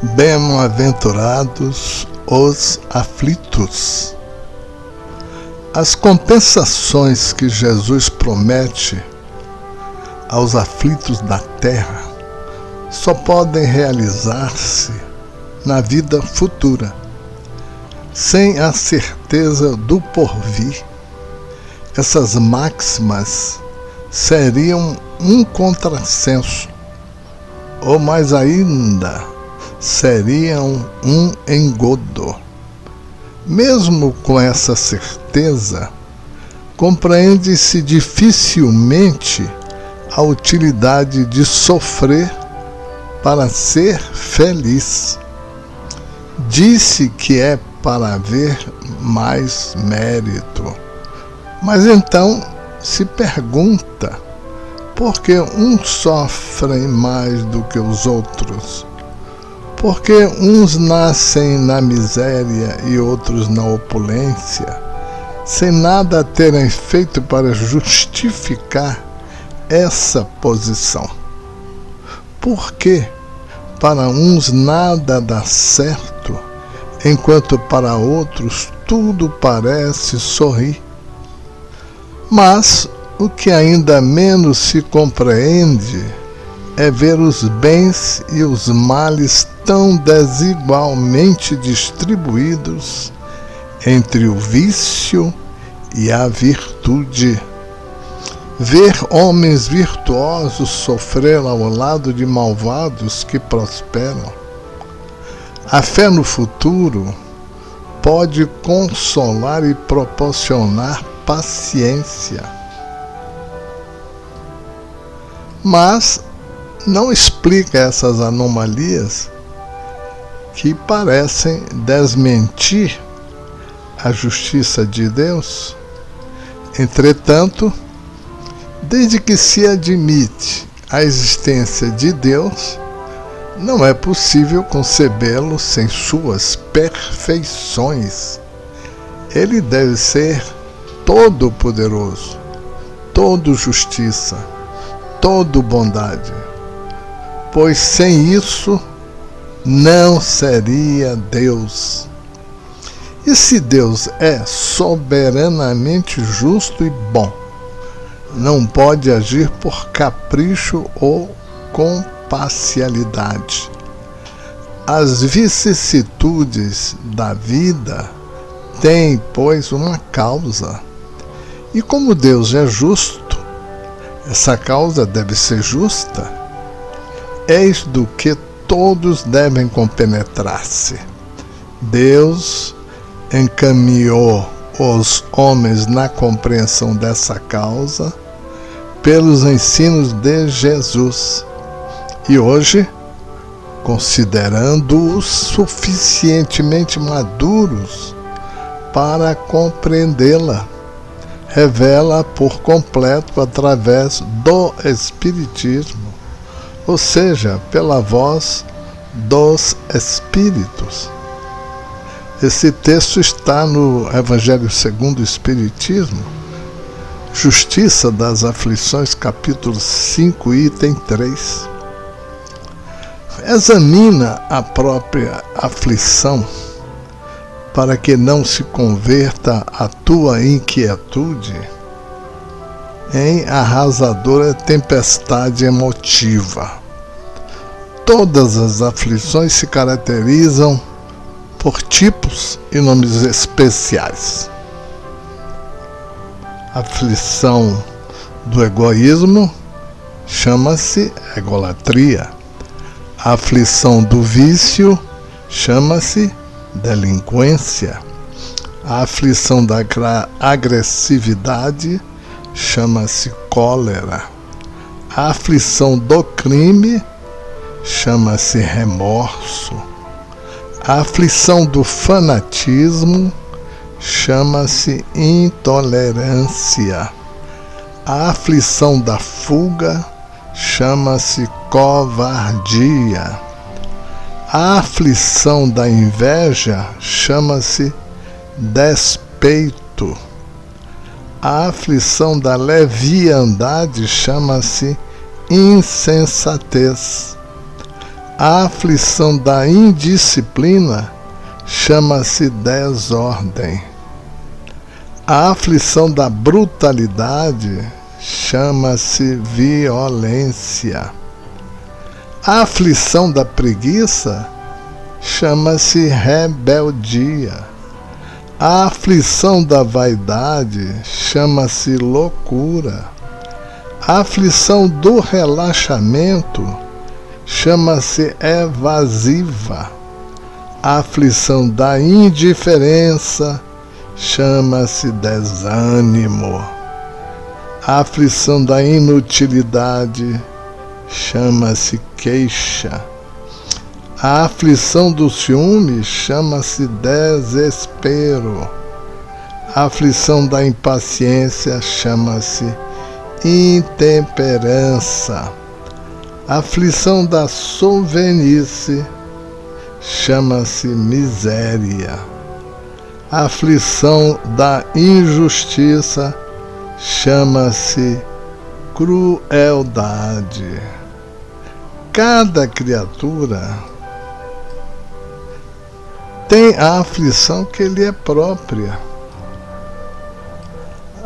Bem-aventurados os aflitos. As compensações que Jesus promete aos aflitos da terra só podem realizar-se na vida futura. Sem a certeza do porvir, essas máximas seriam um contrassenso, ou mais ainda, seriam um engodo. Mesmo com essa certeza, compreende-se dificilmente a utilidade de sofrer para ser feliz. Disse que é para haver mais mérito. Mas então se pergunta, por que uns sofrem mais do que os outros? Por que uns nascem na miséria e outros na opulência, sem nada terem feito para justificar essa posição? Por que para uns nada dá certo, enquanto para outros tudo parece sorrir? Mas o que ainda menos se compreende é ver os bens e os males tão desigualmente distribuídos entre o vício e a virtude. Ver homens virtuosos sofrer ao lado de malvados que prosperam. A fé no futuro pode consolar e proporcionar paciência, mas não explica essas anomalias que parecem desmentir a justiça de Deus. Entretanto, desde que se admite a existência de Deus, não é possível concebê-lo sem suas perfeições. Ele deve ser todo-poderoso, todo justiça, todo bondade, pois sem isso não seria Deus. E se Deus é soberanamente justo e bom, não pode agir por capricho ou com parcialidade. As vicissitudes da vida têm, pois, uma causa. E como Deus é justo, essa causa deve ser justa. Eis do que todos devem compenetrar-se. Deus encaminhou os homens na compreensão dessa causa pelos ensinos de Jesus. E hoje, considerando-os suficientemente maduros para compreendê-la, revela por completo através do Espiritismo, ou seja, pela voz dos Espíritos. Esse texto está no Evangelho segundo o Espiritismo, Justiça das Aflições, capítulo 5, item 3. Examina a própria aflição, para que não se converta a tua inquietude em arrasadora tempestade emotiva. Todas as aflições se caracterizam por tipos e nomes especiais. A aflição do egoísmo chama-se egolatria. A aflição do vício chama-se delinquência. A aflição da agressividade chama-se cólera. A aflição do crime chama-se remorso. A aflição do fanatismo chama-se intolerância. A aflição da fuga chama-se covardia. A aflição da inveja chama-se despeito. A aflição da leviandade chama-se insensatez. A aflição da indisciplina chama-se desordem. A aflição da brutalidade chama-se violência. A aflição da preguiça chama-se rebeldia. A aflição da vaidade chama-se loucura. A aflição do relaxamento chama-se evasiva. A aflição da indiferença chama-se desânimo. A aflição da inutilidade chama-se queixa. A aflição do ciúme chama-se desespero. A aflição da impaciência chama-se intemperança. A aflição da sovenice chama-se miséria. A aflição da injustiça chama-se crueldade. Cada criatura tem a aflição que lhe é própria.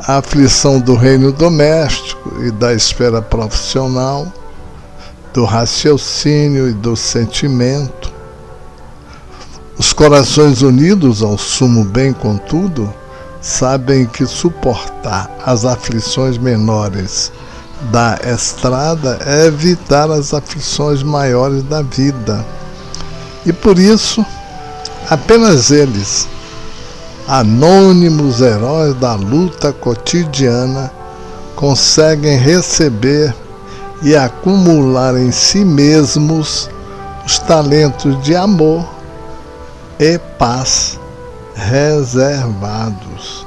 A aflição do reino doméstico e da esfera profissional, do raciocínio e do sentimento. Os corações unidos ao sumo bem, contudo, sabem que suportar as aflições menores da estrada é evitar as aflições maiores da vida. E por isso, apenas eles, anônimos heróis da luta cotidiana, conseguem receber e acumular em si mesmos os talentos de amor e paz reservados.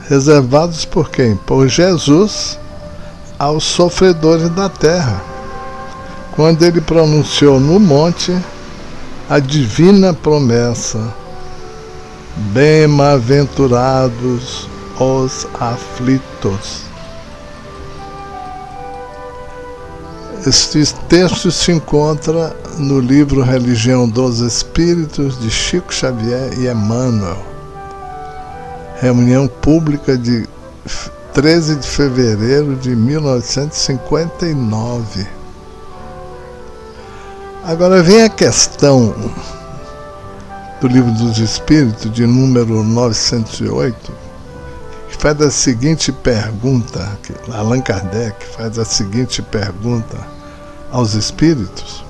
Reservados por quem? Por Jesus aos sofredores da terra, quando ele pronunciou no monte a divina promessa: bem-aventurados os aflitos. Este texto se encontra no livro Religião dos Espíritos, de Chico Xavier e Emmanuel. Reunião pública de 13 de fevereiro de 1959. Agora vem a questão do Livro dos Espíritos, de número 908, que faz a seguinte pergunta, Allan Kardec faz a seguinte pergunta aos espíritos: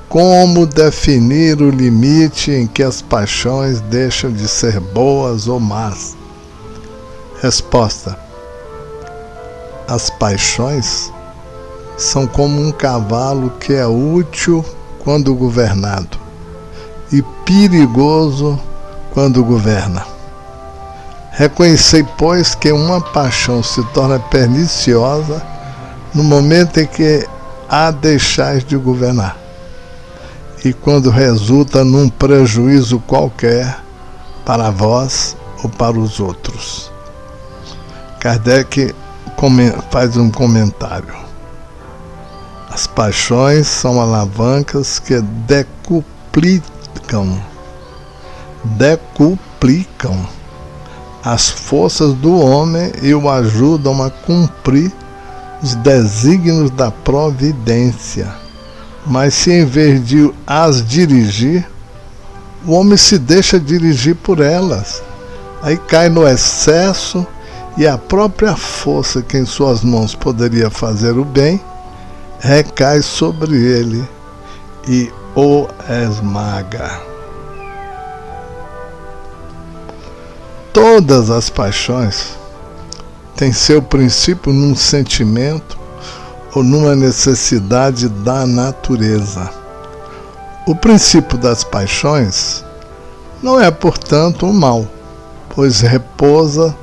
como definir o limite em que as paixões deixam de ser boas ou más? Resposta: as paixões são como um cavalo que é útil quando governado e perigoso quando governa. Reconhecei, pois, que uma paixão se torna perniciosa no momento em que a deixais de governar, e quando resulta num prejuízo qualquer para vós ou para os outros. Kardec faz um comentário: as paixões são alavancas que decuplicam as forças do homem e o ajudam a cumprir os desígnios da providência. Mas se em vez de as dirigir, o homem se deixa dirigir por elas, aí cai no excesso e a própria força que em suas mãos poderia fazer o bem recai sobre ele e o esmaga. Todas as paixões têm seu princípio num sentimento ou numa necessidade da natureza. O princípio das paixões não é, portanto, um mal, pois repousa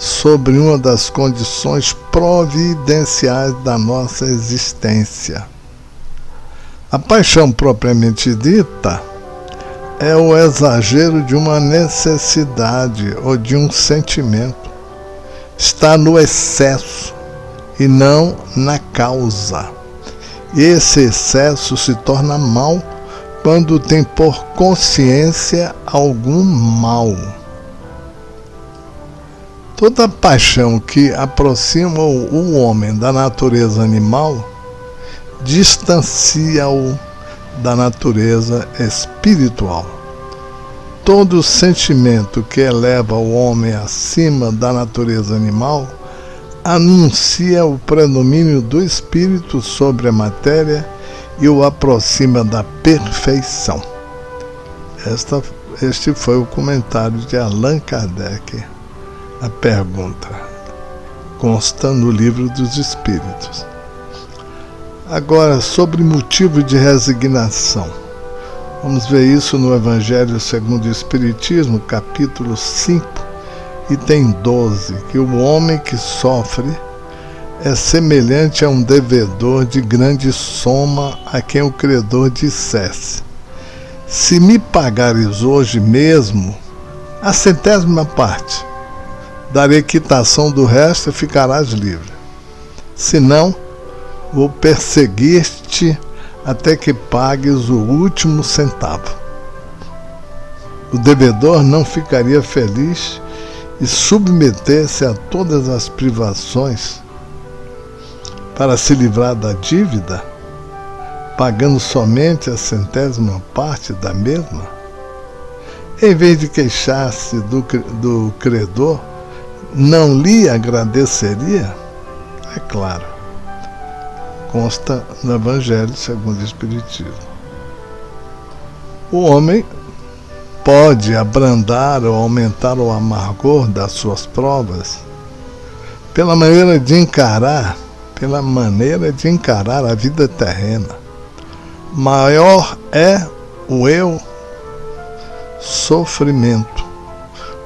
sobre uma das condições providenciais da nossa existência. A paixão propriamente dita é o exagero de uma necessidade ou de um sentimento. Está no excesso e não na causa. Esse excesso se torna mal quando tem por consciência algum mal. Toda paixão que aproxima o homem da natureza animal distancia-o da natureza espiritual. Todo sentimento que eleva o homem acima da natureza animal anuncia o predomínio do espírito sobre a matéria e o aproxima da perfeição. Este foi o comentário de Allan Kardec. A pergunta consta no Livro dos Espíritos. Agora, sobre motivo de resignação. Vamos ver isso no Evangelho segundo o Espiritismo, capítulo 5, item 12, que o homem que sofre é semelhante a um devedor de grande soma a quem o credor dissesse: se me pagares hoje mesmo a 100ª parte, darei quitação do resto e ficarás livre. Senão, vou perseguir-te até que pagues o último centavo. O devedor não ficaria feliz e submeter-se a todas as privações para se livrar da dívida, pagando somente a 100ª parte da mesma? Em vez de queixar-se do credor, não lhe agradeceria? É claro, consta no Evangelho segundo o Espiritismo. O homem pode abrandar ou aumentar o amargor das suas provas pela maneira de encarar a vida terrena. Maior é o eu sofrimento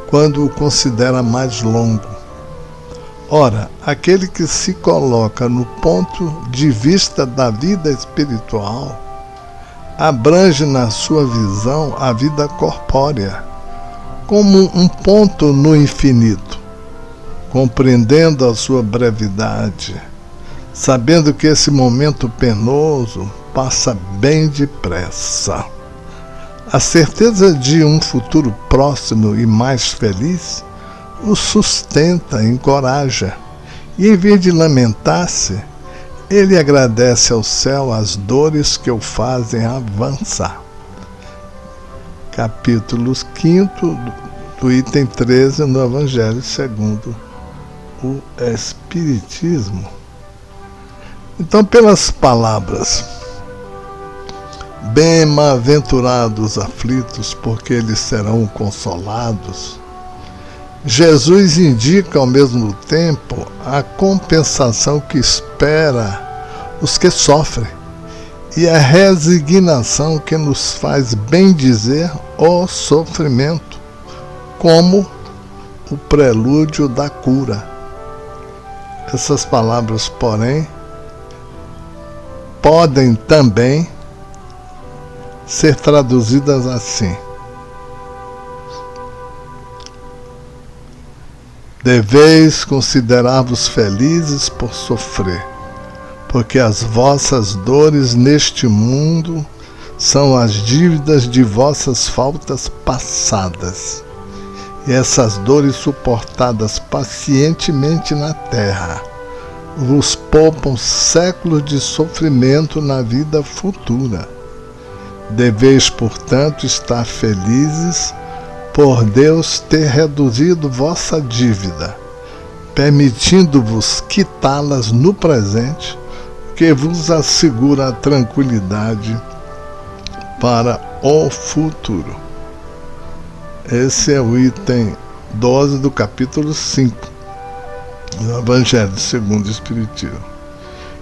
quando o considera mais longo. Ora, aquele que se coloca no ponto de vista da vida espiritual abrange na sua visão a vida corpórea como um ponto no infinito, compreendendo a sua brevidade, sabendo que esse momento penoso passa bem depressa. A certeza de um futuro próximo e mais feliz o sustenta, encoraja, e em vez de lamentar-se, ele agradece ao céu as dores que o fazem avançar. Capítulo 5 do item 13 no Evangelho segundo o Espiritismo. Então, pelas palavras: bem-aventurados aflitos, porque eles serão consolados, Jesus indica ao mesmo tempo a compensação que espera os que sofrem e a resignação que nos faz bendizer o sofrimento como o prelúdio da cura. Essas palavras, porém, podem também ser traduzidas assim: deveis considerar-vos felizes por sofrer, porque as vossas dores neste mundo são as dívidas de vossas faltas passadas, e essas dores suportadas pacientemente na terra vos poupam séculos de sofrimento na vida futura. Deveis, portanto, estar felizes por Deus ter reduzido vossa dívida, permitindo-vos quitá-las no presente, que vos assegura a tranquilidade para o futuro. Esse é o item 12 do capítulo 5 do Evangelho segundo o Espiritismo.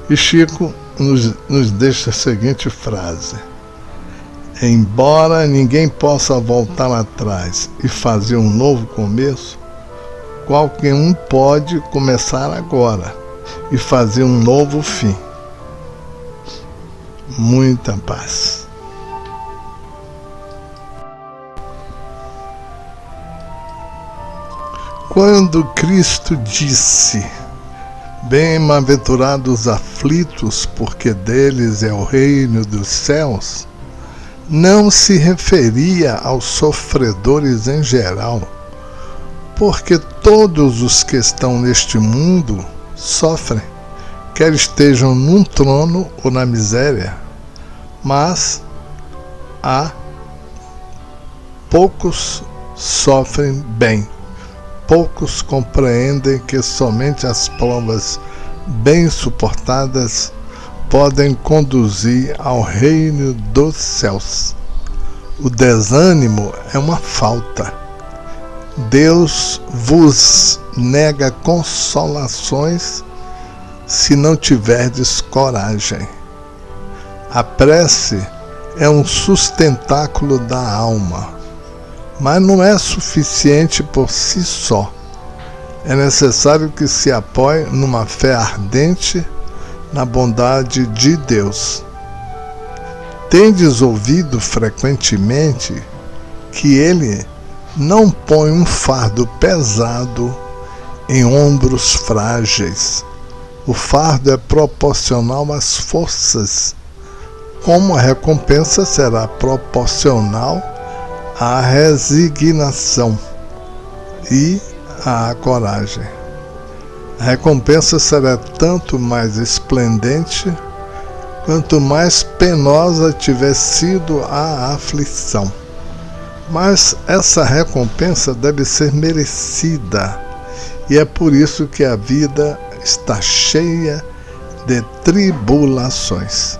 E Chico nos deixa a seguinte frase: embora ninguém possa voltar atrás e fazer um novo começo, qualquer um pode começar agora e fazer um novo fim. Muita paz. Quando Cristo disse: Bem-aventurados aflitos, porque deles é o reino dos céus, não se referia aos sofredores em geral, porque todos os que estão neste mundo sofrem, quer estejam num trono ou na miséria, mas poucos sofrem bem. Poucos compreendem que somente as provas bem suportadas podem conduzir ao reino dos céus. O desânimo é uma falta. Deus vos nega consolações se não tiverdes coragem. A prece é um sustentáculo da alma, mas não é suficiente por si só. É necessário que se apoie numa fé ardente na bondade de Deus. Tendes ouvido frequentemente que Ele não põe um fardo pesado em ombros frágeis. O fardo é proporcional às forças, como a recompensa será proporcional à resignação e à coragem. A recompensa será tanto mais esplendente quanto mais penosa tiver sido a aflição. Mas essa recompensa deve ser merecida, e é por isso que a vida está cheia de tribulações.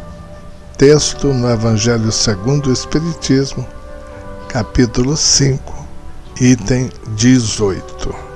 Texto no Evangelho segundo o Espiritismo, capítulo 5, item 18.